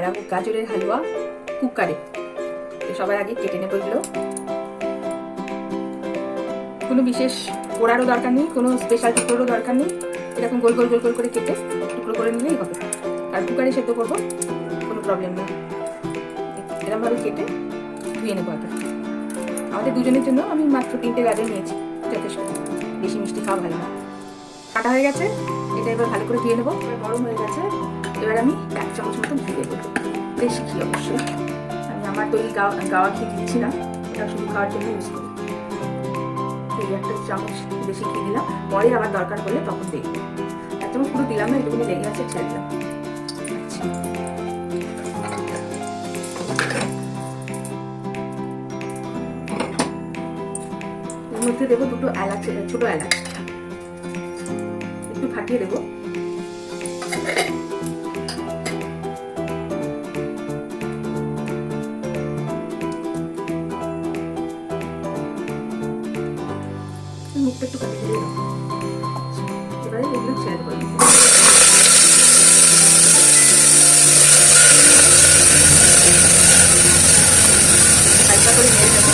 বানাবো গাজরের হালুয়া কুকারে। সবার আগে কেটে নেবো এগুলো। কোনো বিশেষ পোড়ারও দরকার নেই, কোনো স্পেশাল টুকরোরও দরকার নেই। এরকম গোল গোল গোল গোল করে কেটে টুকরো করে নিলেই হবে। আর কুকারে সেদ্ধ করবো, কোনো প্রবলেম নেই। এরকমভাবে কেটে ধুয়ে নেবো আগে। আমাদের দুজনের জন্য আমি মাত্র 3টে গাজর নিয়েছি, যথেষ্ট। বেশি মিষ্টি খাওয়া ভালো না। কাটা হয়ে গেছে, এটা এবার ভালো করে ধুয়ে নেবো। গরম হয়ে গেছে, এবার আমি 1 চামচ মতো ঘি দেবো। বেশি ঘি অবশ্যই, আমি আমার তৈরি গাওয়া ঘি দিচ্ছি না, এটা শুধু খাওয়ার জন্য ইউজ করি। এই 1 চামচ বেশি ঘি দিলাম, পরে আবার দরকার হলে তখন দেখব। 1 চামচ পুরো দিলাম না, এটুকুনি লেগে আছে, ছেড়ে দিলাম। এর মধ্যে দেবো 2টো এলাচ, ছোট এলাচ, একটু ফাটিয়ে দেবো। মুখটা একটু কাটিয়ে দিয়ে দেবো। এবারে এগুলো ছেড়ে দেবো। হালকা করে নেড়ে দেবো।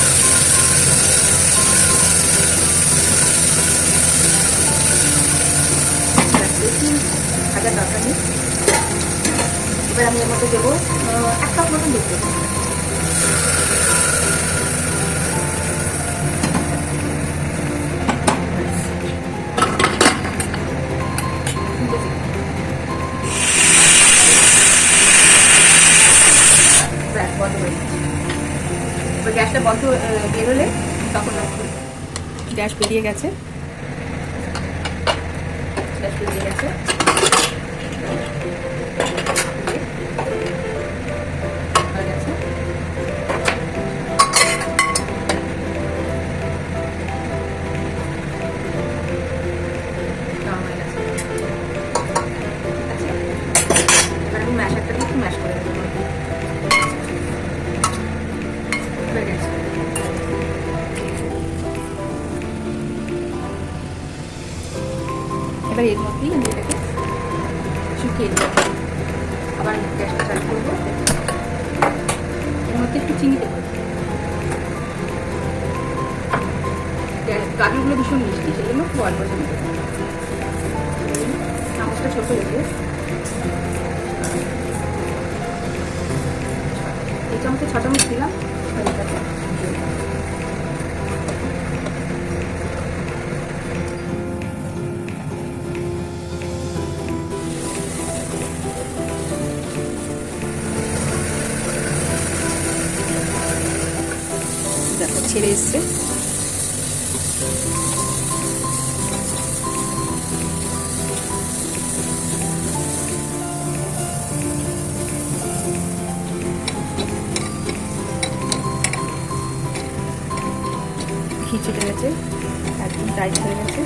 বেশি ভাজার দরকার নেই। এবার আমি এর মধ্যে দেবো 1 কাপ মতন দুধ দেবো। গ্যাসটা বন্ধ বেরোলে তখন গ্যাস বেরিয়ে গেছে, গ্যাস বেরিয়ে গেছে। আমি ম্যাশারটা দিয়ে একটু ম্যাশ করে দেবো। এবার এর মধ্যেই আমি এটাকে শুকিয়ে দেবো। আবার গ্যাসটা চালু করবো। এর মধ্যে একটু চিনি দেবো। গাজরগুলো ভীষণ মিষ্টি, সেই জন্য খুব অল্প চিনি দেবো। চামচটা ছোট রেখে এই চামচে 6 চামচ দিলাম। দেখো ছেড়ে এসছে। ঘি ছেড়ে গেছে, একদম টাইট হয়ে গেছে।